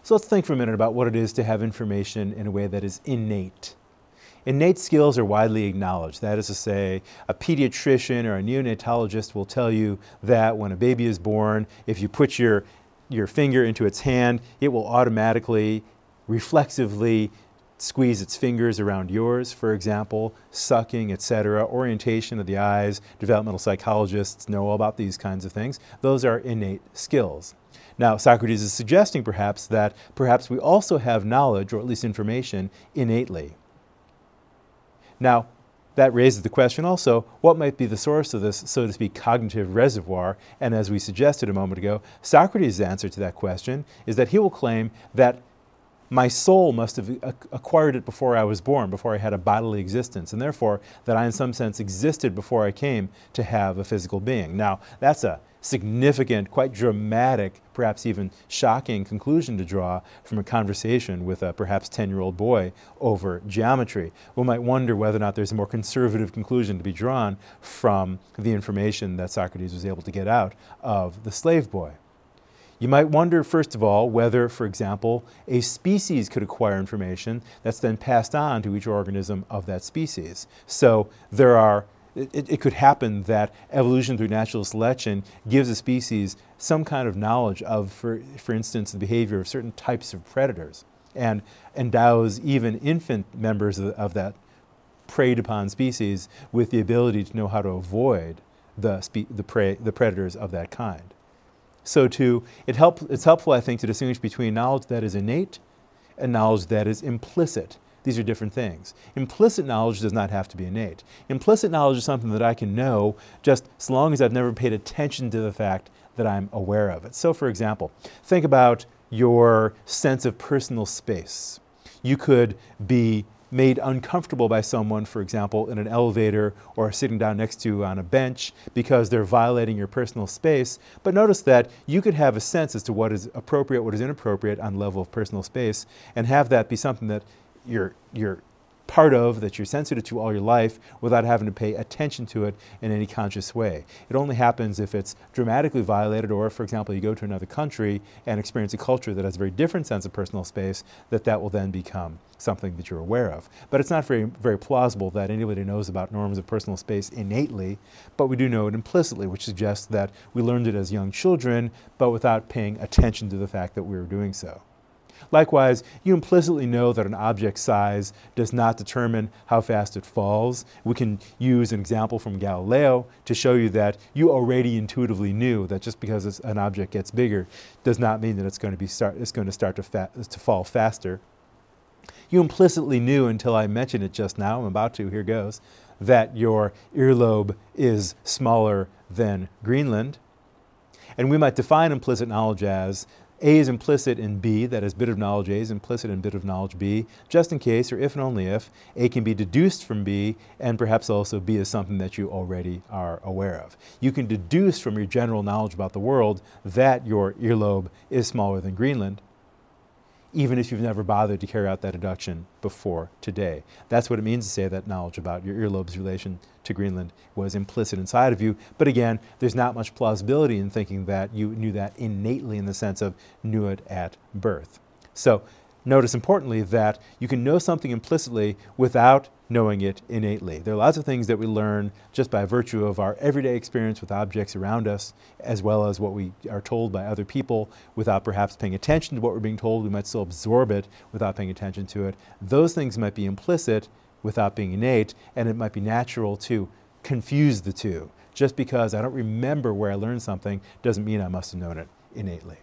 So let's think for a minute about what it is to have information in a way that is innate. Innate skills are widely acknowledged. That is to say, a pediatrician or a neonatologist will tell you that when a baby is born, if you put your finger into its hand, it will automatically, reflexively squeeze its fingers around yours, for example, sucking, etc., orientation of the eyes. Developmental psychologists know all about these kinds of things. Those are innate skills. Now, Socrates is suggesting perhaps that perhaps we also have knowledge, or at least information, innately. Now, that raises the question also, what might be the source of this, so to speak, cognitive reservoir? And as we suggested a moment ago, Socrates' answer to that question is that he will claim that my soul must have acquired it before I was born, before I had a bodily existence, and therefore that I in some sense existed before I came to have a physical being. Now, that's a significant, quite dramatic, perhaps even shocking conclusion to draw from a conversation with a perhaps 10-year-old boy over geometry. We might wonder whether or not there's a more conservative conclusion to be drawn from the information that Socrates was able to get out of the slave boy. You might wonder, first of all, whether, for example, a species could acquire information that's then passed on to each organism of that species. So it could happen that evolution through natural selection gives a species some kind of knowledge of, for instance, the behavior of certain types of predators, and endows even infant members of that preyed upon species with the ability to know how to avoid the predators of that kind. So it's helpful, I think, to distinguish between knowledge that is innate and knowledge that is implicit. These are different things. Implicit knowledge does not have to be innate. Implicit knowledge is something that I can know just as long as I've never paid attention to the fact that I'm aware of it. So, for example, think about your sense of personal space. You could be made uncomfortable by someone, for example, in an elevator or sitting down next to you on a bench because they're violating your personal space. But notice that you could have a sense as to what is appropriate, what is inappropriate on the level of personal space, and have that be something that you're part of, that you're sensitive to all your life without having to pay attention to it in any conscious way. It only happens if it's dramatically violated, or if, for example, you go to another country and experience a culture that has a very different sense of personal space, that will then become something that you're aware of. But it's not very, very plausible that anybody knows about norms of personal space innately, but we do know it implicitly, which suggests that we learned it as young children, but without paying attention to the fact that we were doing so. Likewise, you implicitly know that an object's size does not determine how fast it falls. We can use an example from Galileo to show you that you already intuitively knew that just because an object gets bigger does not mean that it's going to start to fall faster. You implicitly knew, until I mentioned it just now, I'm about to, here goes, that your earlobe is smaller than Greenland. And we might define implicit knowledge as A is implicit in B, that is, bit of knowledge A is implicit in bit of knowledge B, just in case, or if and only if, A can be deduced from B, and perhaps also B is something that you already are aware of. You can deduce from your general knowledge about the world that your earlobe is smaller than Greenland, even if you've never bothered to carry out that deduction before today. That's what it means to say that knowledge about your earlobe's relation to Greenland was implicit inside of you. But again, there's not much plausibility in thinking that you knew that innately, in the sense of knew it at birth. So notice importantly that you can know something implicitly without knowing it innately. There are lots of things that we learn just by virtue of our everyday experience with objects around us, as well as what we are told by other people without perhaps paying attention to what we're being told. We might still absorb it without paying attention to it. Those things might be implicit without being innate, and it might be natural to confuse the two. Just because I don't remember where I learned something doesn't mean I must have known it innately.